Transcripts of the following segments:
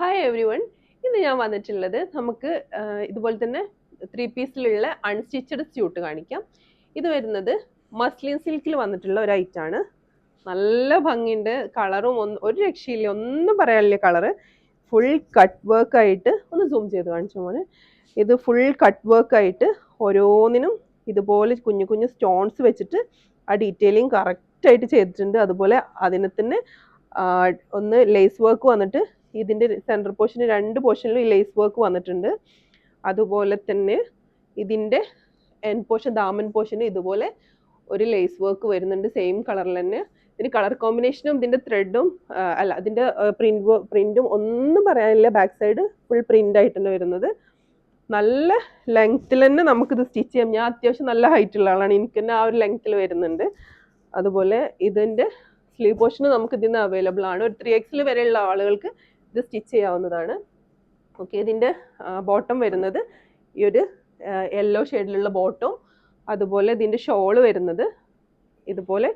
Hi every one. ഇന്ന് ഞാൻ വന്നിട്ടുള്ളത് നമുക്ക് ഇതുപോലെ തന്നെ 3 പീസിലുള്ള അൺസ്റ്റിച്ചഡ് സ്യൂട്ട് കാണിക്കാം. ഇത് വരുന്നത് മസ്ലിൻ സിൽക്കിൽ വന്നിട്ടുള്ള ഒരു ഐറ്റാണ്. നല്ല ഭംഗിയുണ്ട്, കളറും ഒരു രക്ഷയില്ല, ഒന്നും പറയാനില്ല. കളറ് ഫുൾ കട്ട് വർക്ക് ആയിട്ട്, ഒന്ന് സൂം ചെയ്ത് കാണിച്ചു മോനെ. ഇത് ഫുൾ കട്ട് വർക്ക് ആയിട്ട് ഓരോന്നിനും ഇതുപോലെ കുഞ്ഞു കുഞ്ഞു സ്റ്റോൺസ് വെച്ചിട്ട് ആ ഡീറ്റെയിലിംഗ് കറക്റ്റായിട്ട് ചെയ്തിട്ടുണ്ട്. അതുപോലെ അതിനെ തന്നെ ഒന്ന് ലേസ് വർക്ക് വന്നിട്ട് ഇതിൻ്റെ സെൻറ്റർ പോർഷന് 2 പോർഷനിലും ഈ ലേസ് വർക്ക് വന്നിട്ടുണ്ട്. അതുപോലെ തന്നെ ഇതിൻ്റെ എൻഡ് പോർഷൻ, ദാമൻ പോർഷന് ഇതുപോലെ ഒരു ലേസ് വർക്ക് വരുന്നുണ്ട്, സെയിം കളറിൽ തന്നെ. ഇതിന് കളർ കോമ്പിനേഷനും ഇതിൻ്റെ ത്രെഡും അല്ല ഇതിൻ്റെ പ്രിൻറ്റും ഒന്നും പറയാനില്ല. ബാക്ക് സൈഡ് ഫുൾ പ്രിൻ്റ് ആയിട്ട് തന്നെ വരുന്നത്. നല്ല ലെങ്ത്തിൽ തന്നെ നമുക്കിത് സ്റ്റിച്ച് ചെയ്യാം. ഞാൻ അത്യാവശ്യം നല്ല ഹൈറ്റുള്ള ആളാണ്, എനിക്ക് തന്നെ ആ ഒരു ലെങ്ത്തിൽ വരുന്നുണ്ട്. അതുപോലെ ഇതിൻ്റെ സ്ലീവ് പോർഷന് നമുക്ക് ഇതിന് അവൈലബിൾ ആണ്. ഒരു 3XL വരെയുള്ള ആളുകൾക്ക് ഇത് സ്റ്റിച്ച് ചെയ്യാവുന്നതാണ്. ഓക്കെ, ഇതിൻ്റെ ബോട്ടം വരുന്നത് ഈ ഒരു യെല്ലോ ഷെയ്ഡിലുള്ള ബോട്ടവും, അതുപോലെ ഇതിൻ്റെ ഷോള് വരുന്നത് ഇതുപോലെ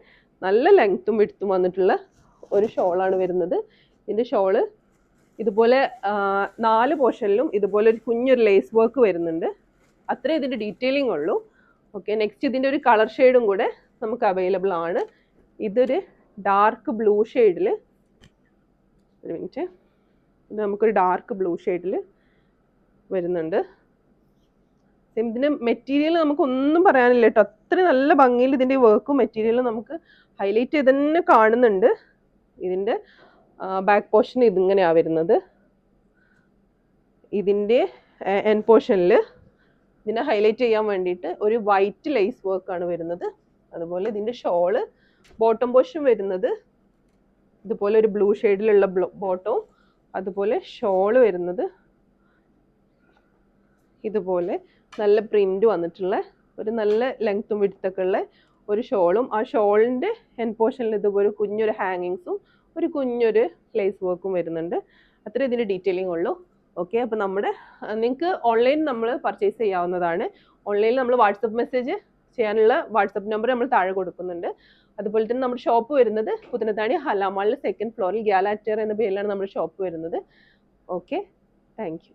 നല്ല ലെങ്ത്തും വിഡ്ത്തും വന്നിട്ടുള്ള ഒരു ഷോളാണ് വരുന്നത്. ഇതിൻ്റെ ഷോള് ഇതുപോലെ 4 പോർഷനിലും ഇതുപോലെ ഒരു കുഞ്ഞൊരു ലേസ് വർക്ക് വരുന്നുണ്ട്. അത്രേ ഇതിൻ്റെ ഡീറ്റെയിലിംഗ് ഉള്ളൂ. ഓക്കെ, നെക്സ്റ്റ് ഇതിൻ്റെ ഒരു കളർ ഷെയ്ഡും കൂടെ നമുക്ക് അവൈലബിൾ ആണ്. ഇതൊരു ഡാർക്ക് ബ്ലൂ ഷെയ്ഡിൽ, ഒരു മിനിറ്റ്, ഇത് നമുക്കൊരു ഡാർക്ക് ബ്ലൂ ഷെയ്ഡിൽ വരുന്നുണ്ട്. ഇതിൻ്റെ മെറ്റീരിയൽ നമുക്കൊന്നും പറയാനില്ല കേട്ടോ, അത്ര നല്ല ഭംഗിയിൽ ഇതിൻ്റെ വർക്കും മെറ്റീരിയലും നമുക്ക് ഹൈലൈറ്റ് ചെയ്ത് തന്നെ കാണുന്നുണ്ട്. ഇതിൻ്റെ ബാക്ക് പോർഷൻ ഇതിങ്ങനെയാണ് വരുന്നത്. ഇതിൻ്റെ എൻഡ് പോർഷനിൽ ഇതിനെ ഹൈലൈറ്റ് ചെയ്യാൻ വേണ്ടിയിട്ട് ഒരു വൈറ്റ് ലേസ് വർക്കാണ് വരുന്നത്. അതുപോലെ ഇതിൻ്റെ ഷോള് ബോട്ടം പോർഷൻ വരുന്നത് ഇതുപോലെ ഒരു ബ്ലൂ ഷെയ്ഡിലുള്ള ബോട്ടവും, അതുപോലെ ഷോള് വരുന്നത് ഇതുപോലെ നല്ല പ്രിന്റ് വന്നിട്ടുള്ള ഒരു നല്ല ലെങ്ത്തും വിഡ്ത്തൊക്കെ ഉള്ള ഒരു ഷോളും, ആ ഷോളിൻ്റെ എൻഡ് പോർഷനിൽ ഇതുപോലെ കുഞ്ഞൊരു ഹാങ്ങിങ്സും ഒരു കുഞ്ഞൊരു ലേസ് വർക്കും വരുന്നുണ്ട്. അത്ര ഇതിൻ്റെ ഡീറ്റെയിലിംഗ് ഉള്ളൂ. ഓക്കെ, അപ്പോൾ നിങ്ങൾക്ക് ഓൺലൈൻ നമ്മൾ പർച്ചേസ് ചെയ്യാവുന്നതാണ്. ഓൺലൈനിൽ നമ്മൾ വാട്സപ്പ് മെസ്സേജ് ചെയ്യാനുള്ള വാട്സപ്പ് നമ്പർ നമ്മൾ താഴെ കൊടുക്കുന്നുണ്ട്. അതുപോലെ തന്നെ നമ്മുടെ ഷോപ്പ് വരുന്നത് പുത്തനത്താണി ഹലാമാളിലെ 2nd ഫ്ലോറിൽ ഗ്യാലാറ്റർ എന്ന പേരിലാണ് നമ്മുടെ ഷോപ്പ് വരുന്നത്. Okay, thank you.